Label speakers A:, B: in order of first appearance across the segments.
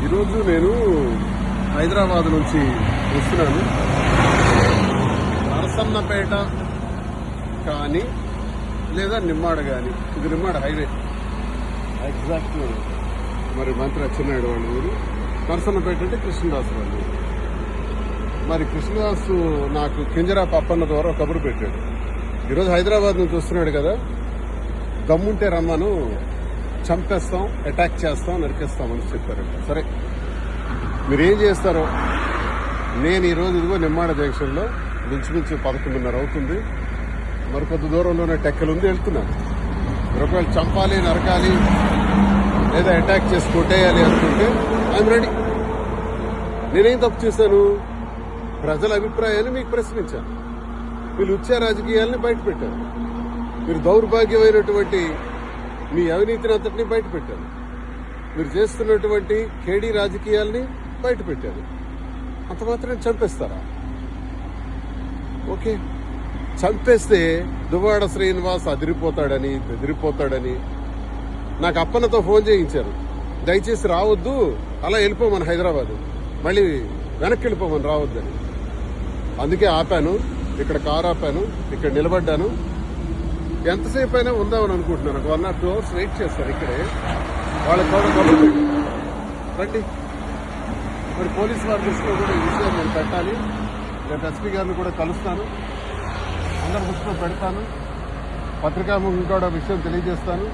A: ఈరోజు నేను హైదరాబాద్ నుంచి వస్తున్నాను. నరసన్నపేట కానీ లేదా నిమ్మాడ కానీ, ఇది నిమ్మాడ హైవే ఎగ్జాక్ట్. మరి మంత్రి అచ్చెన్నాయుడు వాళ్ళ ఊరు. నరసన్నపేట అంటే కృష్ణదాసు వాళ్ళు. మరి కృష్ణదాసు నాకు కింజరా పప్పన్న ద్వారా కబురు పెట్టాడు. ఈరోజు హైదరాబాద్ నుంచి వస్తున్నాడు కదా, దమ్ముంటే రమ్మను, చంపేస్తాం, అటాక్ చేస్తాం, నరికేస్తామని చెప్పారంట. సరే, మీరేం చేస్తారో. నేను ఈరోజు ఇదిగో నిమ్మాడ జంక్షన్లో మించుమించు 11:30 అవుతుంది. మరికొద్ది దూరంలోనే టెక్కలు ఉంది, వెళ్తున్నాను. ఒకవేళ చంపాలి, నరకాలి లేదా అటాక్ చేసి కొట్టేయాలి అనుకుంటే ఐఎమ్ రెడీ. నేనేం తప్పు చేశాను? ప్రజల అభిప్రాయాన్ని మీకు ప్రశ్నించాను. వీళ్ళు ఉచ్చ రాజకీయాలని బయట పెట్టారు. మీరు దౌర్భాగ్యమైనటువంటి మీ అవినీతిని అంతటినీ బయట పెట్టారు. మీరు చేస్తున్నటువంటి కేడీ రాజకీయాల్ని బయట పెట్టారు. అంత మాత్రం చంపేస్తారా? ఓకే, చంపేస్తే దువ్వాడ శ్రీనివాస్ అదిరిపోతాడని, బెదిరిపోతాడని నాకు అప్పన్నతో ఫోన్ చేయించారు. దయచేసి రావద్దు, అలా వెళ్ళిపోమని హైదరాబాద్, మళ్ళీ వెనక్కి వెళ్ళిపోమని రావద్దని. అందుకే ఆపాను, ఇక్కడ కారు ఆపాను, ఇక్కడ నిలబడ్డాను. ఎంతసేపు అయినా ఉందామని అనుకుంటున్నాను. 1 or 2 hours వెయిట్ చేస్తారు ఇక్కడే. వాళ్ళకి కూడా రండి. మరి పోలీసు వారి దృష్టిలో కూడా ఈ విషయం నేను పెట్టాలి. రేపు ఎస్పీ గారిని కూడా కలుస్తాను, అందరి దృష్టిలో పెడతాను, పత్రికాముఖం కూడా విషయం తెలియజేస్తాను.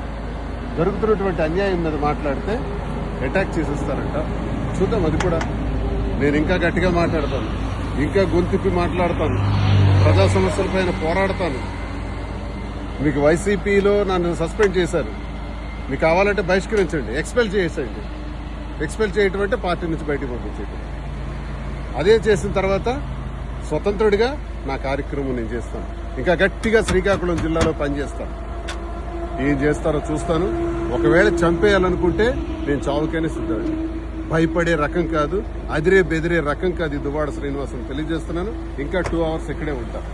A: జరుగుతున్నటువంటి అన్యాయం మీద మాట్లాడితే అటాక్ చేసేస్తారంట. చూద్దాం, అది కూడా. నేను ఇంకా గట్టిగా మాట్లాడతాను, ఇంకా గొంతిప్పి మాట్లాడతాను, ప్రజా సమస్యలపైన పోరాడతాను. మీకు వైసీపీలో నన్ను సస్పెండ్ చేశారు, మీకు కావాలంటే బహిష్కరించండి, ఎక్స్పెల్ చేసేయండి. ఎక్స్పెల్ చేయటం అంటే పార్టీ నుంచి బయటకు పంపించేయటం. అదే చేసిన తర్వాత స్వతంత్రుడిగా నా కార్యక్రమం నేను చేస్తాను. ఇంకా గట్టిగా శ్రీకాకుళం జిల్లాలో పనిచేస్తాను. ఏం చేస్తారో చూస్తాను. ఒకవేళ చంపేయాలనుకుంటే నేను చావుకైనా సిద్ధండి. భయపడే రకం కాదు, అదిరే బెదిరే రకం కాదు ఈ దువ్వాడ శ్రీనివాసం తెలియజేస్తున్నాను. ఇంకా 2 hours ఇక్కడే ఉంటాను.